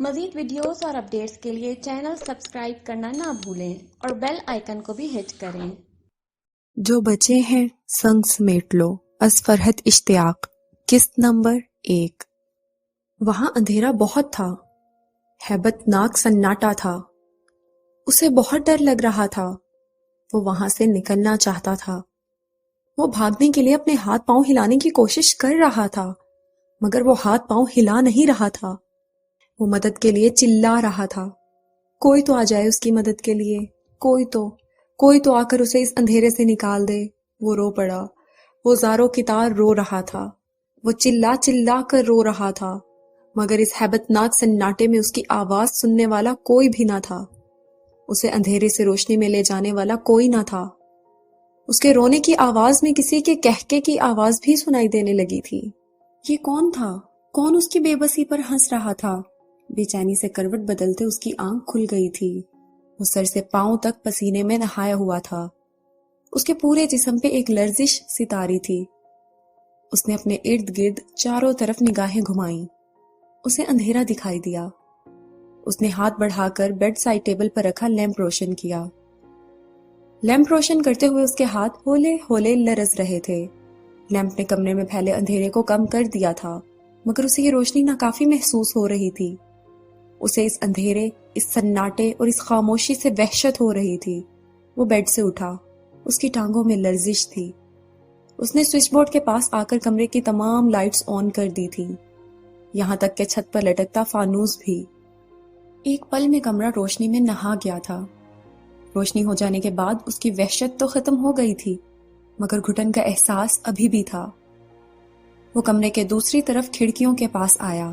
مزید ویڈیوز اور اپڈیٹس کے لیے چینل سبسکرائب کرنا نہ بھولیں اور بیل آئیکن کو بھی ہٹ کریں۔ جو بچے ہیں سنگ سمیٹ لو از فرحت اشتیاق، قسط نمبر 1۔ وہاں اندھیرا بہت تھا، ہیبت ناک سناٹا تھا۔ اسے بہت ڈر لگ رہا تھا۔ وہ وہاں سے نکلنا چاہتا تھا۔ وہ بھاگنے کے لیے اپنے ہاتھ پاؤں ہلانے کی کوشش کر رہا تھا، مگر وہ ہاتھ پاؤں ہلا نہیں رہا تھا۔ وہ مدد کے لیے چلا رہا تھا، کوئی تو آ جائے اس کی مدد کے لیے، کوئی تو آ کر اسے اس اندھیرے سے نکال دے۔ وہ رو پڑا، وہ زاروں کی طرح رو رہا تھا، وہ چلا چلا کر رو رہا تھا، مگر اس ہیبت ناک سناٹے میں اس کی آواز سننے والا کوئی بھی نہ تھا۔ اسے اندھیرے سے روشنی میں لے جانے والا کوئی نہ تھا۔ اس کے رونے کی آواز میں کسی کے کہکے کی آواز بھی سنائی دینے لگی تھی۔ یہ کون تھا؟ کون اس کی بے بسی پر ہنس رہا تھا؟ بے چینی سے کروٹ بدلتے اس کی آنکھ کھل گئی تھی۔ وہ سر سے پاؤں تک پسینے میں نہایا ہوا تھا۔ اس کے پورے جسم پہ ایک لرزش سی طاری تھی۔ اس نے اپنے ارد گرد چاروں طرف نگاہیں گھمائیں۔ اسے اندھیرا دکھائی دیا۔ اس نے ہاتھ بڑھا کر بیڈ سائڈ ٹیبل پر رکھا لیمپ روشن کیا۔ لیمپ روشن کرتے ہوئے اس کے ہاتھ ہولے ہولے لرز رہے تھے۔ لیمپ نے کمرے میں پھیلے اندھیرے کو کم کر دیا تھا، مگر اسے یہ روشنی ناکافی محسوس ہو رہی تھی۔ اسے اس اندھیرے، اس سناٹے اور اس خاموشی سے وحشت ہو رہی تھی۔ وہ بیڈ سے اٹھا، اس کی ٹانگوں میں لرزش تھی۔ اس نے سوئچ بورڈ کے پاس آ کر کمرے کی تمام لائٹس آن کر دی تھی، یہاں تک کہ چھت پر لٹکتا فانوس بھی۔ ایک پل میں کمرہ روشنی میں نہا گیا تھا۔ روشنی ہو جانے کے بعد اس کی وحشت تو ختم ہو گئی تھی، مگر گھٹن کا احساس ابھی بھی تھا۔ وہ کمرے کے دوسری طرف کھڑکیوں کے پاس آیا۔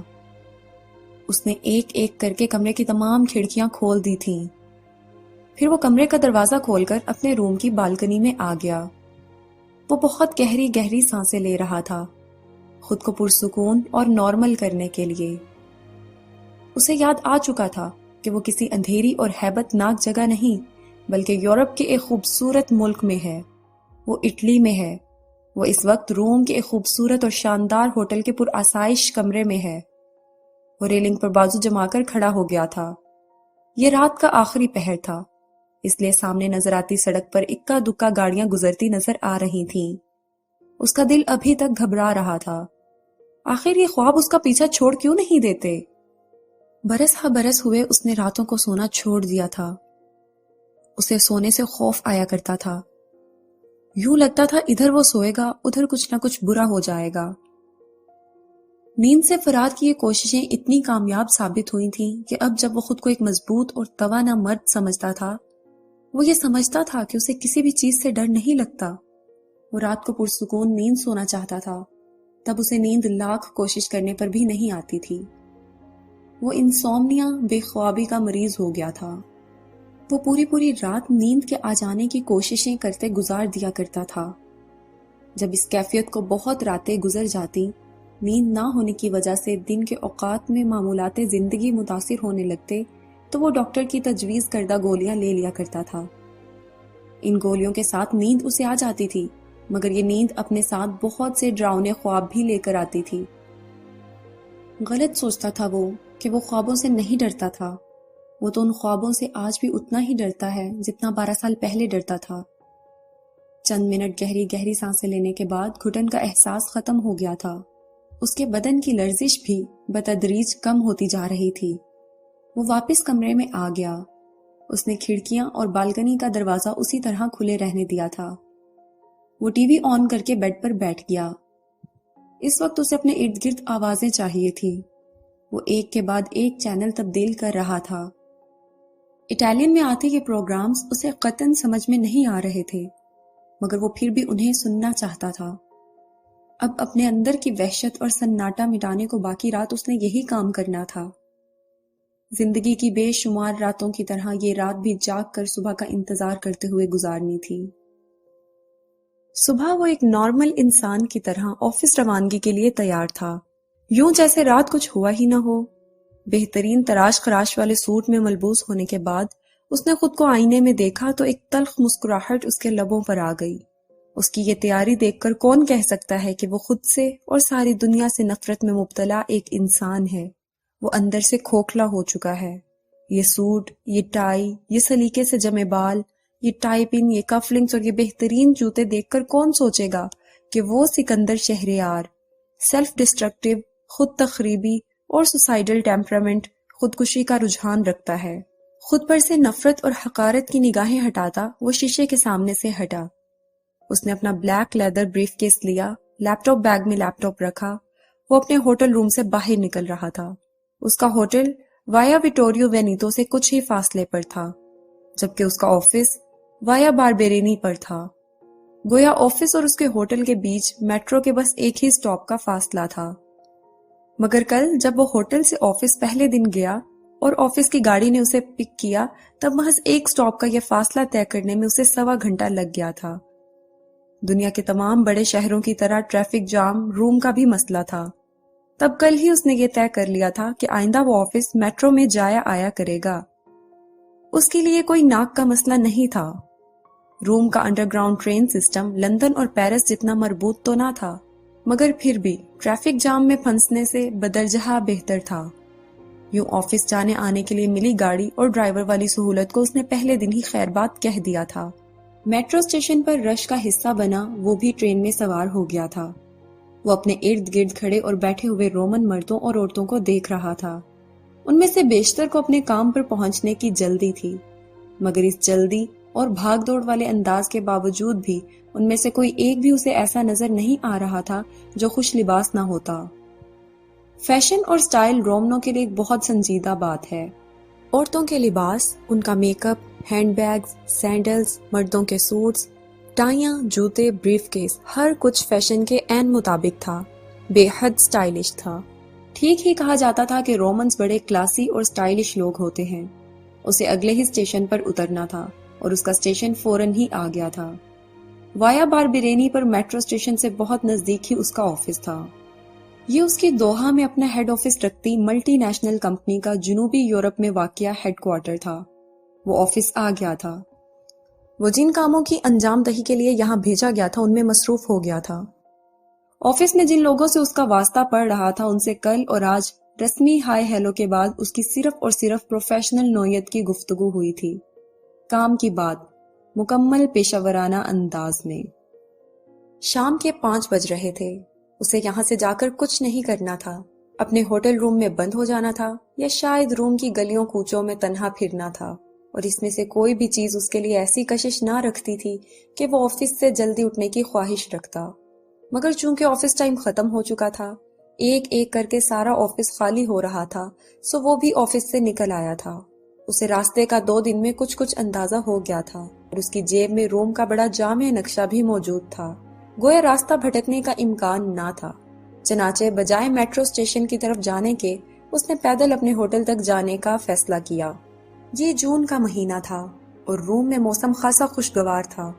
اس نے ایک ایک کر کے کمرے کی تمام کھڑکیاں کھول دی تھیں۔ پھر وہ کمرے کا دروازہ کھول کر اپنے روم کی بالکنی میں آ گیا۔ وہ بہت گہری گہری سانسیں لے رہا تھا، خود کو پرسکون اور نارمل کرنے کے لیے۔ اسے یاد آ چکا تھا کہ وہ کسی اندھیری اور ہیبت ناک جگہ نہیں، بلکہ یورپ کے ایک خوبصورت ملک میں ہے۔ وہ اٹلی میں ہے۔ وہ اس وقت روم کے ایک خوبصورت اور شاندار ہوٹل کے پرآسائش کمرے میں ہے۔ وہ ریلنگ پر بازو جما کر کھڑا ہو گیا تھا۔ یہ رات کا آخری پہر تھا، اس لیے سامنے نظر آتی سڑک پر اکا دکا گاڑیاں گزرتی نظر آ رہی تھیں۔ اس کا دل ابھی تک گھبرا رہا تھا۔ آخر یہ خواب اس کا پیچھا چھوڑ کیوں نہیں دیتے؟ برس ہا برس ہوئے اس نے راتوں کو سونا چھوڑ دیا تھا۔ اسے سونے سے خوف آیا کرتا تھا۔ یوں لگتا تھا ادھر وہ سوئے گا، ادھر کچھ نہ کچھ برا ہو جائے گا۔ نیند سے فرار کی یہ کوششیں اتنی کامیاب ثابت ہوئی تھیں کہ اب جب وہ خود کو ایک مضبوط اور توانا مرد سمجھتا تھا، وہ یہ سمجھتا تھا کہ اسے کسی بھی چیز سے ڈر نہیں لگتا۔ وہ رات کو پرسکون نیند سونا چاہتا تھا، تب اسے نیند لاکھ کوشش کرنے پر بھی نہیں آتی تھی۔ وہ انسومنیا، بے خوابی کا مریض ہو گیا تھا۔ وہ پوری رات نیند کے آ جانے کی کوششیں کرتے گزار دیا کرتا تھا۔ جب اس کیفیت کو بہت راتیں گزر جاتی، نیند نہ ہونے کی وجہ سے دن کے اوقات میں معمولات زندگی متاثر ہونے لگتے، تو وہ ڈاکٹر کی تجویز کردہ گولیاں لے لیا کرتا تھا۔ ان گولیوں کے ساتھ نیند اسے آ جاتی تھی، مگر یہ نیند اپنے ساتھ بہت سے ڈراؤنے خواب بھی لے کر آتی تھی۔ غلط سوچتا تھا وہ کہ وہ خوابوں سے نہیں ڈرتا تھا۔ وہ تو ان خوابوں سے آج بھی اتنا ہی ڈرتا ہے جتنا 12 سال پہلے ڈرتا تھا۔ چند منٹ گہری گہری سانسیں لینے کے بعد گھٹن کا احساس ختم ہو گیا تھا۔ اس کے بدن کی لرزش بھی بتدریج کم ہوتی جا رہی تھی۔ وہ واپس کمرے میں آ گیا۔ اس نے کھڑکیاں اور بالکنی کا دروازہ اسی طرح کھلے رہنے دیا تھا۔ وہ ٹی وی آن کر کے بیڈ پر بیٹھ گیا۔ اس وقت اسے اپنے ارد گرد آوازیں چاہیے تھی۔ وہ ایک کے بعد ایک چینل تبدیل کر رہا تھا۔ اٹالین میں آتے یہ پروگرامز اسے قطعاً سمجھ میں نہیں آ رہے تھے، مگر وہ پھر بھی انہیں سننا چاہتا تھا۔ اب اپنے اندر کی وحشت اور سناٹا مٹانے کو باقی رات اس نے یہی کام کرنا تھا۔ زندگی کی بے شمار راتوں کی طرح یہ رات بھی جاگ کر صبح کا انتظار کرتے ہوئے گزارنی تھی۔ صبح وہ ایک نارمل انسان کی طرح آفس روانگی کے لیے تیار تھا، یوں جیسے رات کچھ ہوا ہی نہ ہو۔ بہترین تراش خراش والے سوٹ میں ملبوس ہونے کے بعد اس نے خود کو آئینے میں دیکھا تو ایک تلخ مسکراہٹ اس کے لبوں پر آ گئی۔ اس کی یہ تیاری دیکھ کر کون کہہ سکتا ہے کہ وہ خود سے اور ساری دنیا سے نفرت میں مبتلا ایک انسان ہے۔ وہ اندر سے کھوکھلا ہو چکا ہے۔ یہ سوٹ، یہ ٹائی، یہ سلیقے سے جمے بال، یہ ٹائی پن، یہ کف لنکس اور یہ بہترین جوتے دیکھ کر کون سوچے گا کہ وہ سکندر شہریار سیلف ڈسٹرکٹیو، خود تخریبی اور سوسائڈل ٹیمپرامنٹ، خودکشی کا رجحان رکھتا ہے۔ خود پر سے نفرت اور حقارت کی نگاہیں ہٹاتا وہ شیشے کے سامنے سے ہٹا۔ اس نے اپنا بلیک لیدر بریف کیس لیا، لیپ ٹاپ بیگ میں لیپ ٹاپ رکھا۔ وہ اپنے ہوٹل روم سے باہر نکل رہا تھا۔ اس کا ہوٹل وایا ویٹوریو وینیتو سے کچھ ہی فاصلے پر تھا، جبکہ اس کا آفس وایا باربیرینی پر تھا۔ گویا آفس اور اس کے ہوٹل کے بیچ میٹرو کے بس ایک ہی سٹاپ کا فاصلہ تھا۔ مگر کل جب وہ ہوٹل سے آفس پہلے دن گیا اور آفس کی گاڑی نے اسے پک کیا، تب محض ایک سٹاپ کا یہ فاصلہ طے کرنے میں اسے 1.25 گھنٹہ لگ گیا تھا۔ دنیا کے تمام بڑے شہروں کی طرح ٹریفک جام روم کا بھی مسئلہ تھا۔ تب کل ہی اس نے یہ طے کر لیا تھا کہ آئندہ وہ آفس میٹرو میں جایا آیا کرے گا۔ اس کے لیے کوئی ناک کا مسئلہ نہیں تھا۔ روم کا under ground train system London اور پیرس جتنا مربوط تو نہ تھا، مگر پھر بھی ٹریفک جام میں پھنسنے سے بدرجہ بہتر تھا۔ یوں آفس جانے آنے کے لیے ملی گاڑی اور ڈرائیور والی سہولت کو اس نے پہلے دن ہی خیر بات کہہ دیا تھا۔ میٹرو اسٹیشن پر رش کا حصہ بنا وہ بھی ٹرین میں سوار ہو گیا تھا۔ وہ اپنے ارد گرد کھڑے اور بیٹھے ہوئے رومن مردوں اور عورتوں کو دیکھ رہا تھا۔ ان میں سے بیشتر کو اپنے کام پر پہنچنے کی جلدی تھی، مگر اس جلدی اور بھاگ دوڑ والے انداز کے باوجود بھی ان میں سے کوئی ایک بھی اسے ایسا نظر نہیں آ رہا تھا جو خوش لباس نہ ہوتا۔ فیشن اور سٹائل رومنوں کے لیے ایک بہت سنجیدہ بات ہے۔ عورتوں کے لباس، ان کا make up, hand bags, sandals, مردوں کے سوٹس، ٹائیاں، جوتے، بریف کیس، ہر کچھ فیشن کے عین مطابق تھا، بے حد سٹائلش تھا۔ ٹھیک ہی کہا جاتا تھا کہ رومنز بڑے کلاسی اور سٹائلش لوگ ہوتے ہیں۔ اسے اگلے ہی اسٹیشن پر اترنا تھا اور اس کا اسٹیشن فوراً ہی آ گیا تھا۔ وایا باربیرینی پر میٹرو اسٹیشن سے بہت نزدیک ہی اس کا آفس تھا۔ یہ اس کی دوحہ میں اپنا ہیڈ آفس رکھتی ملٹی نیشنل کمپنی کا جنوبی یورپ میں واقع ہیڈ کوارٹر تھا۔ وہ آفس آ گیا تھا۔ وہ جن کاموں کی انجام دہی کے لیے یہاں بھیجا گیا تھا ان میں مصروف ہو گیا تھا۔ آفس میں جن لوگوں سے اس کا واسطہ پڑ رہا تھا ان سے کل اور آج رسمی ہائی ہیلو کے بعد اس کی صرف اور صرف پروفیشنل نوعیت کی گفتگو ہوئی تھی، کام کی بات، مکمل پیشہ ورانہ انداز میں۔ شام کے 5 بج رہے تھے۔ اسے یہاں سے جا کر کچھ نہیں کرنا تھا، اپنے ہوٹل روم میں بند ہو جانا تھا یا شاید روم کی گلیوں کوچوں میں تنہا پھرنا تھا، اور اس میں سے کوئی بھی چیز اس کے لیے ایسی کشش نہ رکھتی تھی کہ وہ آفس سے جلدی اٹھنے کی خواہش رکھتا۔ مگر چونکہ آفس ٹائم ختم ہو چکا تھا، ایک ایک کر کے سارا آفس خالی ہو رہا تھا، سو وہ بھی آفس سے نکل آیا تھا۔ اسے راستے کا 2 دن میں کچھ اندازہ ہو گیا تھا، اور اس کی جیب میں روم کا بڑا جامع نقشہ بھی موجود تھا۔ گویا راستہ بھٹکنے کا امکان نہ تھا۔ چنانچہ بجائے میٹرو اسٹیشن کی طرف جانے کے، اس نے پیدل اپنے ہوٹل تک جانے کا فیصلہ کیا۔ یہ جون کا مہینہ تھا اور روم میں موسم خاصا خوشگوار تھا۔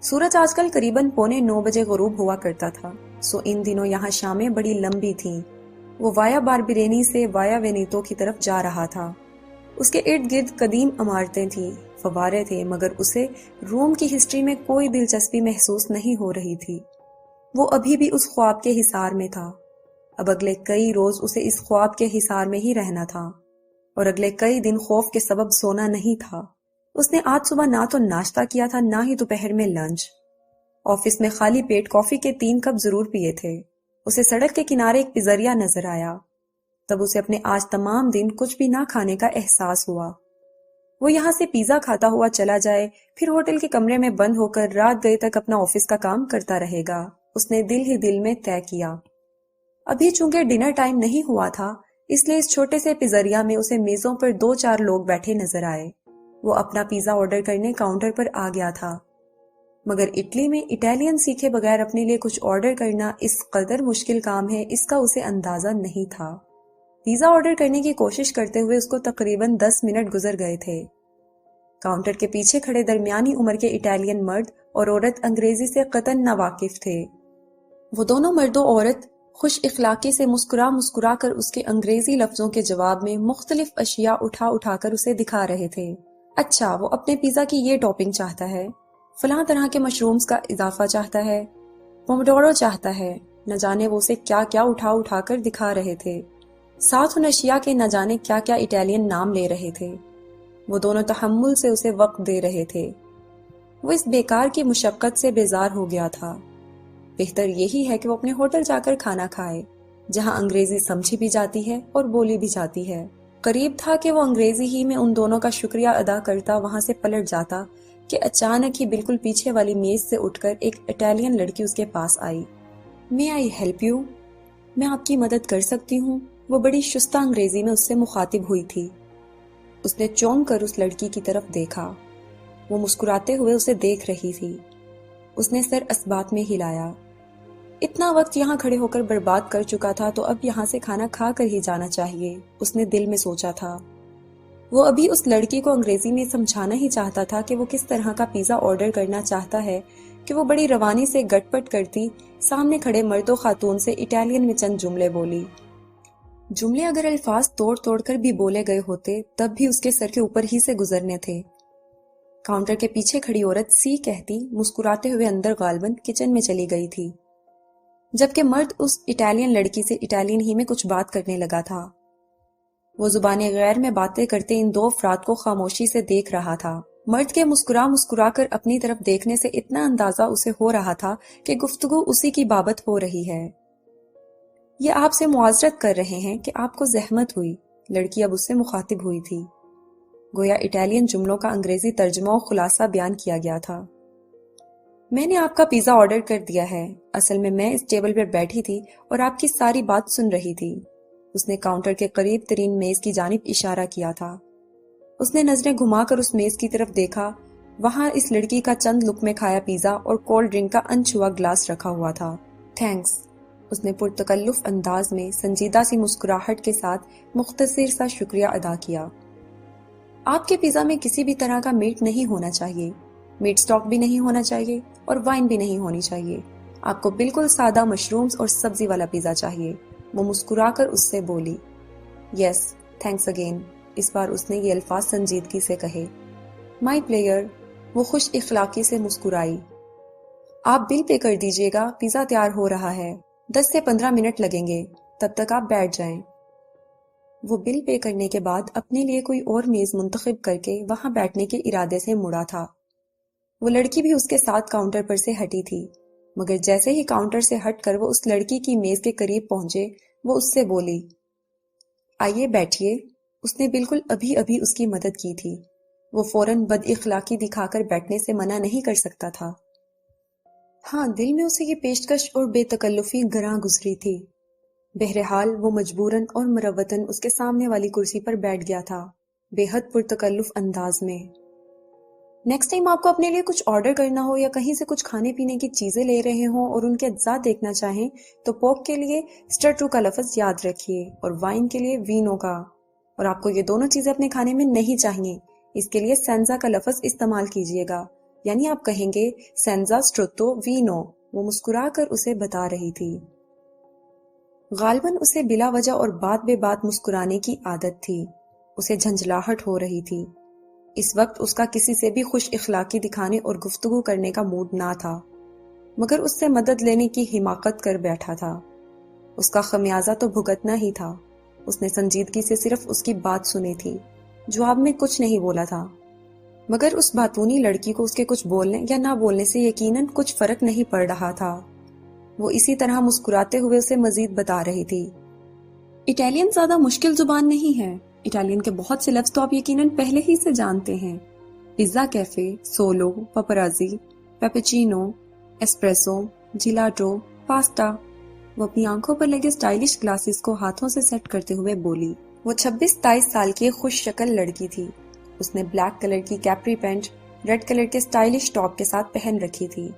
سورج آج کل قریباً 8:45 بجے غروب ہوا کرتا تھا، سو ان دنوں یہاں شامیں بڑی لمبی تھیں۔ وہ وایا باربیرینی سے وایا وینیتو کی طرف جا رہا تھا۔ اس کے ارد گرد قدیم عمارتیں تھیں، فوارے تھے، مگر اسے روم کی ہسٹری میں کوئی دلچسپی محسوس نہیں ہو رہی تھی۔ وہ ابھی بھی اس خواب کے حصار میں تھا۔ اب اگلے کئی روز اسے اس خواب کے حصار میں ہی رہنا تھا، اور اگلے کئی دن خوف کے سبب سونا نہیں تھا۔ اس نے آج صبح نہ تو ناشتہ کیا تھا، نہ ہی دوپہر میں لنچ۔ آفس میں خالی پیٹ کافی کے 3 کپ ضرور پیے تھے۔ اسے سڑک کے کنارے ایک پیزریا نظر آیا، تب اسے اپنے آج تمام دن کچھ بھی نہ کھانے کا احساس ہوا۔ وہ یہاں سے پیزا کھاتا ہوا چلا جائے، پھر ہوٹل کے کمرے میں بند ہو کر رات گئے تک اپنا آفس کا کام کرتا رہے گا، اس نے دل ہی دل میں طے کیا۔ ابھی چونکہ ڈنر ٹائم نہیں ہوا تھا، اس لیے اس چھوٹے سے پیزریا میں اسے میزوں پر 2-4 لوگ بیٹھے نظر آئے۔ وہ اپنا پیزا آرڈر کرنے کاؤنٹر پر آ گیا تھا، مگر اٹلی میں اٹالین سیکھے بغیر اپنے لیے کچھ آرڈر کرنا اس قدر مشکل کام ہے، اس کا اسے اندازہ نہیں تھا۔ پیزا آرڈر کرنے کی کوشش کرتے ہوئے اس کو تقریباً 10 منٹ گزر گئے تھے۔ کاؤنٹر کے پیچھے کھڑے درمیانی عمر کے اٹالین مرد اور عورت انگریزی سے قطعاً ناواقف تھے۔ وہ دونوں مرد و عورت خوش اخلاقی سے مسکرا کر اس کے انگریزی لفظوں کے جواب میں مختلف اشیاء اٹھا کر اسے دکھا رہے تھے۔ اچھا، وہ اپنے پیزا کی یہ ٹاپنگ چاہتا ہے، فلاں طرح کے مشرومز کا اضافہ چاہتا ہے، پومڈورو چاہتا ہے، نہ جانے وہ اسے کیا کیا اٹھا کر دکھا رہے تھے۔ ساتھ ان اشیاء کے نہ جانے کیا کیا اٹالین نام لے رہے تھے۔ وہ دونوں تحمل سے اسے وقت دے رہے تھے۔ وہ اس بیکار کی مشقت سے بیزار ہو گیا تھا۔ بہتر یہی ہے کہ وہ اپنے ہوٹل جا کر کھانا کھائے، جہاں انگریزی سمجھی بھی جاتی ہے اور بولی بھی جاتی ہے۔ قریب تھا کہ وہ انگریزی ہی میں ان دونوں کا شکریہ ادا کرتا وہاں سے پلٹ جاتا کہ اچانک ہی بالکل پیچھے والی میز سے اٹھ کر ایک اٹالین لڑکی اس کے پاس آئی۔ "May I help you؟ میں آپ کی مدد کر سکتی ہوں؟ وہ بڑی شستہ انگریزی میں اس سے مخاطب ہوئی تھی۔ اس نے چونک کر اس لڑکی کی طرف دیکھا۔ وہ مسکراتے ہوئے اسے دیکھ رہی تھی۔ اس نے سر اسبات میں ہلایا۔ اتنا وقت یہاں کھڑے ہو کر برباد کر چکا تھا تو اب یہاں سے کھانا کھا کر ہی جانا چاہیے، اس نے دل میں سوچا تھا۔ وہ ابھی اس لڑکی کو انگریزی میں سمجھانا ہی چاہتا تھا کہ وہ کس طرح کا پیزا آرڈر کرنا چاہتا ہے کہ وہ بڑی روانی سے گٹ پٹ کرتی سامنے کھڑے مرد و خاتون سے اٹالین میں چند جملے بولی۔ جملے اگر الفاظ توڑ توڑ کر بھی بولے گئے ہوتے تب بھی اس کے سر کے اوپر ہی سے گزرنے تھے۔ کاؤنٹر کے پیچھے کھڑی عورت سی کہتی مسکراتے ہوئے اندر غالباً کچن میں چلی گئی تھی، جبکہ مرد اس اٹالین لڑکی سے اٹالین ہی میں کچھ بات کرنے لگا تھا۔ وہ زبان غیر میں باتیں کرتے ان دو افراد کو خاموشی سے دیکھ رہا تھا۔ مرد کے مسکرا کر اپنی طرف دیکھنے سے اتنا اندازہ اسے ہو رہا تھا کہ گفتگو اسی کی بابت ہو رہی ہے۔ یہ آپ سے معذرت کر رہے ہیں کہ آپ کو زحمت ہوئی، لڑکی اب اس سے مخاطب ہوئی تھی۔ گویا اٹالین جملوں کا انگریزی ترجمہ و خلاصہ بیان کیا گیا تھا۔ میں نے آپ کا پیزا آرڈر کر دیا ہے، اصل میں اس ٹیبل پر بیٹھی تھی اور آپ کی ساری بات سن رہی تھی۔ اس نے کاؤنٹر کے قریب ترین میز کی جانب اشارہ کیا تھا۔ اس نے نظریں گھما کر اس میز کی طرف دیکھا، وہاں اس لڑکی کا چند لقمے کھایا پیزا اور کولڈ ڈرنک کا انچھوا گلاس رکھا ہوا تھا۔ تھینکس، اس نے پرتکلف انداز میں سنجیدہ سی مسکراہٹ کے ساتھ مختصر سا شکریہ ادا کیا۔ آپ کے پیزا میں کسی بھی طرح کا میٹ نہیں ہونا چاہیے، میٹ سٹاک بھی نہیں ہونا چاہیے اور وائن بھی نہیں ہونی چاہیے۔ آپ کو بالکل سادہ مشرومز اور سبزی والا پیزا چاہیے۔ وہ مسکرا کر اس سے بولی۔ یس، تھینکس اگین، اس بار اس نے یہ الفاظ سنجیدگی سے کہے۔ مائی پلیئر، وہ خوش اخلاقی سے مسکرائی۔ آپ بل پے کر دیجئے گا، پیزا تیار ہو رہا ہے، 10 سے 15 منٹ لگیں گے، تب تک آپ بیٹھ جائیں۔ وہ بل پے کرنے کے بعد اپنے لیے کوئی اور میز منتخب کر کے وہاں بیٹھنے کے ارادے سے مڑا تھا۔ وہ لڑکی بھی اس کے ساتھ کاؤنٹر پر سے ہٹی تھی، مگر جیسے ہی کاؤنٹر سے ہٹ کر وہ اس لڑکی کی میز کے قریب پہنچے، وہ اس سے بولی، آئیے بیٹھیے۔ اس نے بالکل ابھی اس کی مدد کی تھی، وہ فوراً بد اخلاقی دکھا کر بیٹھنے سے منع نہیں کر سکتا تھا۔ ہاں، دل میں اسے یہ پیشکش اور بے تکلفی گراں گزری تھی۔ بہرحال وہ مجبوراً اور مروتاً اس کے سامنے والی کرسی پر بیٹھ گیا تھا، بے حد پرتکلف انداز میں۔ نیکسٹ ٹائم آپ کو اپنے لیے کچھ آرڈر کرنا ہو یا کہیں سے کچھ کھانے پینے کی چیزیں لے رہے ہوں اور ان کے اجزاء دیکھنا چاہیں تو پوک کے لیے سٹرٹو کا لفظ یاد رکھیے اور وائن کے لیے وینو کا، اور آپ کو یہ دونوں چیزیں اپنے کھانے میں نہیں چاہیے، اس کے لیے سینزا کا لفظ استعمال کیجیے گا، یعنی آپ کہیں گے سینزا سٹروتو وینو۔ وہ مسکرا کر اسے بتا رہی تھی۔ غالباً اسے بلا وجہ اور بات بے بات مسکرانے کی عادت تھی، اسے جھنجھلاہٹ ہو رہی تھی۔ اس وقت اس کا کسی سے بھی خوش اخلاقی دکھانے اور گفتگو کرنے کا موڈ نہ تھا، مگر اس سے مدد لینے کی حماقت کر بیٹھا تھا۔ اس کا خمیازہ تو بھگتنا ہی تھا۔ اس نے سنجیدگی سے صرف اس کی بات سنی تھی، جواب میں کچھ نہیں بولا تھا، مگر اس باتونی لڑکی کو اس کے کچھ بولنے یا نہ بولنے سے یقیناً کچھ فرق نہیں پڑ رہا تھا۔ وہ اسی طرح مسکراتے ہوئے اسے مزید بتا رہی تھی۔ اٹالین زیادہ مشکل زبان نہیں ہے، اٹالین کے بہت سے لفظ تو آپ یقیناً پہلے ہی سے جانتے ہیں، پیزا کیفے، سولو، پاپرازی، پیپچینو، ایسپریسو، جیلاٹو، پاستا۔ وہ اپنی آنکھوں پر لگے سٹائلش گلاسز کو ہاتھوں سے سیٹ کرتے ہوئے بولی۔ وہ 26-27 سال کی خوش شکل لڑکی تھی۔ اس نے بلیک کلر کی کیپری پینٹ ریڈ کلر کے سٹائلش ٹاپ کے ساتھ پہن رکھی تھی۔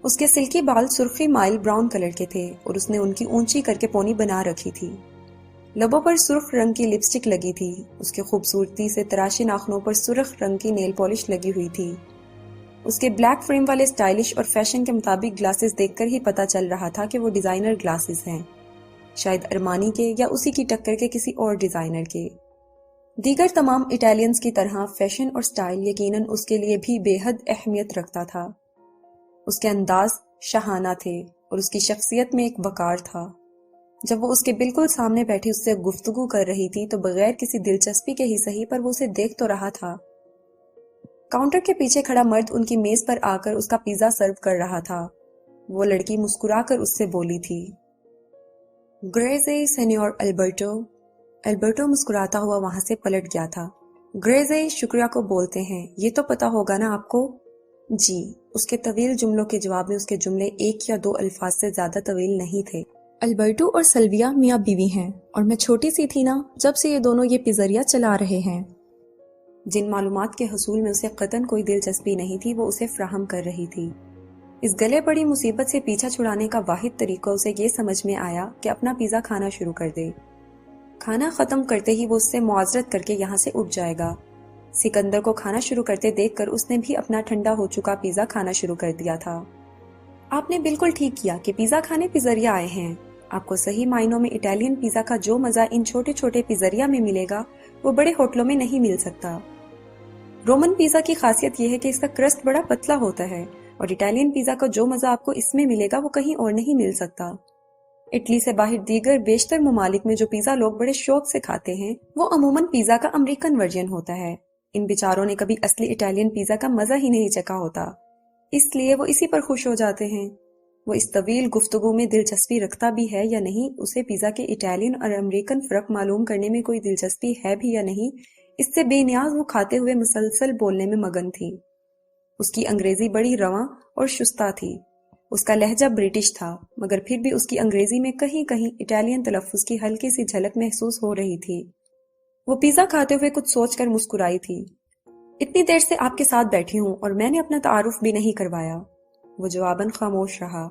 اس کے سلکی بال سرخی مائل براؤن کلر کے تھے اور اس نے ان کی اونچی کر کے پونی بنا رکھی تھی۔ لبوں پر سرخ رنگ کی لپسٹک لگی تھی، اس کی خوبصورتی سے تراشے ناخنوں پر سرخ رنگ کی نیل پالش لگی ہوئی تھی۔ اس کے بلیک فریم والے سٹائلش اور فیشن کے مطابق گلاسز دیکھ کر ہی پتا چل رہا تھا کہ وہ ڈیزائنر گلاسز ہیں، شاید ارمانی کے یا اسی کی ٹکر کے کسی اور ڈیزائنر کے۔ دیگر تمام اٹالینز کی طرح فیشن اور سٹائل یقیناً اس کے لیے بھی بے حد اہمیت رکھتا تھا۔ اس کے انداز شاہانہ تھے اور اس کی شخصیت میں ایک وقار تھا۔ جب وہ اس کے بالکل سامنے بیٹھی اس سے گفتگو کر رہی تھی تو بغیر کسی دلچسپی کے ہی صحیح پر وہ اسے دیکھ تو رہا تھا۔ کاؤنٹر کے پیچھے کھڑا مرد ان کی میز پر آ کر اس کا پیزا سرو کر رہا تھا۔ وہ لڑکی مسکرا کر اس سے بولی تھی، گریزے سینیور البرٹو۔ البرٹو مسکراتا ہوا وہاں سے پلٹ گیا تھا۔ گریزے شکریہ کو بولتے ہیں، یہ تو پتا ہوگا نا آپ کو؟ جی۔ اس کے طویل جملوں کے جواب میں اس کے جملے ایک یا دو الفاظ سے زیادہ طویل نہیں تھے۔ البرٹو اور سلویا میاں بیوی ہیں اور میں چھوٹی سی تھی نا جب سے یہ دونوں یہ پیزریا چلا رہے ہیں۔ جن معلومات کے حصول میں اسے قطعاً کوئی دلچسپی نہیں تھی وہ اسے فراہم کر رہی تھی۔ اس گلے پڑی مصیبت سے پیچھا چھڑانے کا واحد طریقہ اسے یہ سمجھ میں آیا کہ اپنا پیزا کھانا شروع کر دے۔ کھانا ختم کرتے ہی وہ اس سے معذرت کر کے یہاں سے اٹھ جائے گا۔ سکندر کو کھانا شروع کرتے دیکھ کر اس نے بھی اپنا ٹھنڈا ہو چکا پیزا کھانا شروع کر دیا تھا۔ آپ نے بالکل ٹھیک کیا کہ پیزا کھانے پیزریا آئے ہیں۔ آپ کو صحیح معنوں میں اٹالین پیزا کا جو مزہ ان چھوٹے چھوٹے پیزریا میں ملے گا وہ بڑے ہوٹلوں میں نہیں مل سکتا۔ رومن پیزا کی خاصیت یہ ہے کہ اس کا کرسٹ بڑا پتلا ہوتا ہے اور اٹالین پیزا کا جو مزہ آپ کو اس میں ملے گا وہ کہیں اور نہیں مل سکتا۔ اٹلی سے باہر دیگر بیشتر ممالک میں جو پیزا لوگ بڑے شوق سے کھاتے ہیں وہ عموماً پیزا کا امریکن ورژن ہوتا ہے۔ ان بیچاروں نے کبھی اصلی اٹالین پیزا کا مزہ ہی نہیں چکھا ہوتا، اس لیے وہ اسی پر خوش ہو جاتے ہیں۔ وہ اس طویل گفتگو میں دلچسپی رکھتا بھی ہے یا نہیں، اسے پیزا کے اٹالین اور امریکن فرق معلوم کرنے میں کوئی دلچسپی ہے بھی یا نہیں، اس سے بے نیاز وہ کھاتے ہوئے مسلسل بولنے میں مگن تھی۔ اس کی انگریزی بڑی رواں اور شستہ تھی۔ اس کا لہجہ برٹش تھا مگر پھر بھی اس کی انگریزی میں کہیں کہیں اٹالین تلفظ کی ہلکی سی جھلک محسوس ہو رہی تھی۔ وہ پیزا کھاتے ہوئے کچھ سوچ کر مسکرائی تھی۔ اتنی دیر سے آپ کے ساتھ بیٹھی ہوں اور میں نے اپنا تعارف بھی نہیں کروایا۔ وہ جواباً خاموش رہا۔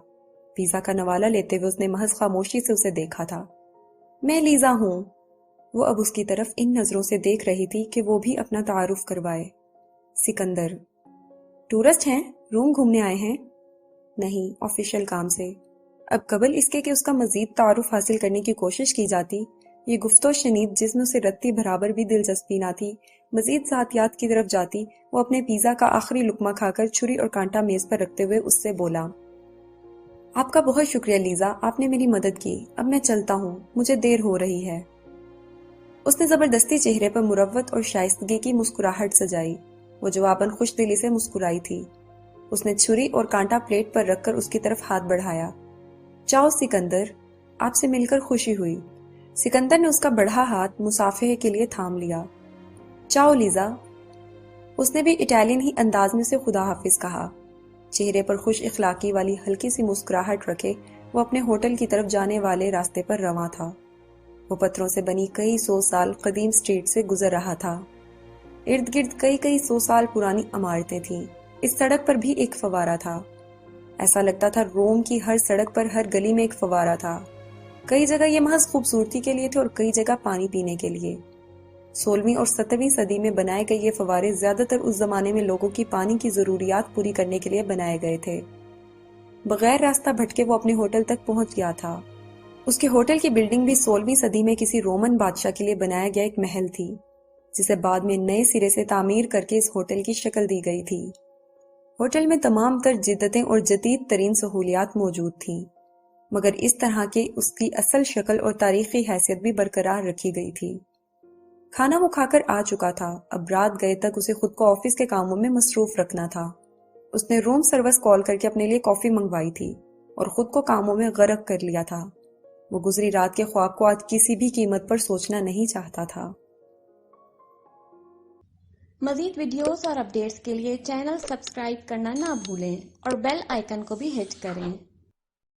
پیزا کا نوالہ لیتے ہوئے اس نے محض خاموشی سے اسے دیکھا تھا۔ میں لیزا ہوں۔ وہ اب اس کی طرف ان نظروں سے دیکھ رہی تھی کہ وہ بھی اپنا تعارف کروائے۔ سکندر، ٹورسٹ ہیں؟ روم گھومنے آئے ہیں؟ نہیں، آفیشل کام سے۔ اب قبل اس کے کہ اس کا مزید تعارف حاصل کرنے کی کوشش کی جاتی، یہ گفتگو شنید جس میں اسے رتی برابر بھی دلچسپی نہ تھی مزید ذاتیات کی طرف جاتی، وہ اپنے پیزا کا آخری لقمہ کھا کر چھری اور کانٹا میز پر رکھتے ہوئے اس سے بولا، آپ کا بہت شکریہ لیزا، آپ نے میری مدد کی۔ اب میں چلتا ہوں، مجھے دیر ہو رہی ہے۔ اس نے زبردستی چہرے پر مروت اور شائستگی کی مسکراہٹ سجائی۔ وہ جواباً خوش دلی سے مسکرائی تھی۔ اس نے چھری اور کانٹا پلیٹ پر رکھ کر اس کی طرف ہاتھ بڑھایا۔ چاؤ سکندر، آپ سے مل کر خوشی ہوئی۔ سکندر نے اس کا بڑھا ہاتھ مصافحے کے لیے تھام لیا۔ چاؤ لیزا، اس نے بھی اٹالین ہی انداز میں سے خدا حافظ کہا۔ چہرے پر خوش اخلاقی والی ہلکی سی مسکراہٹ رکھے وہ اپنے ہوٹل کی طرف جانے والے راستے پر رواں تھا۔ وہ پتھروں سے بنی کئی سو سال قدیم سٹریٹ سے گزر رہا تھا۔ ارد گرد کئی سو سال پرانی عمارتیں تھیں۔ اس سڑک پر بھی ایک فوارہ تھا۔ ایسا لگتا تھا روم کی ہر سڑک پر ہر گلی میں ایک فوارہ تھا۔ کئی جگہ یہ محض خوبصورتی کے لیے تھے اور کئی جگہ پانی پینے کے لیے۔ 16ویں اور 17ویں صدی میں بنائے گئے یہ فوارے زیادہ تر اس زمانے میں لوگوں کی پانی کی ضروریات پوری کرنے کے لیے بنائے گئے تھے۔ بغیر راستہ بھٹکے وہ اپنے ہوٹل تک پہنچ گیا تھا۔ اس کے ہوٹل کی بلڈنگ بھی 16ویں صدی میں کسی رومن بادشاہ کے لیے بنایا گیا ایک محل تھی، جسے بعد میں نئے سرے سے تعمیر کر کے اس ہوٹل کی شکل دی گئی تھی۔ ہوٹل میں تمام تر جدتیں اور جدید ترین سہولیات موجود تھیں، مگر اس طرح کے اس کی اصل شکل اور تاریخی حیثیت بھی برقرار رکھی گئی تھی۔ کھانا وہ کھا کر آ چکا تھا، اب رات گئے تک اسے خود کو آفس کے کاموں میں مصروف رکھنا تھا۔ اس نے روم سروس کال کر کے اپنے لیے کافی منگوائی تھی اور خود کو کاموں میں غرق کر لیا تھا۔ وہ گزری رات کے خواب کو آج کسی بھی قیمت پر سوچنا نہیں چاہتا تھا۔ مزید ویڈیوز اور اپڈیٹس کے لیے چینل سبسکرائب کرنا نہ بھولیں اور بیل آئیکن کو بھی ہٹ کریں۔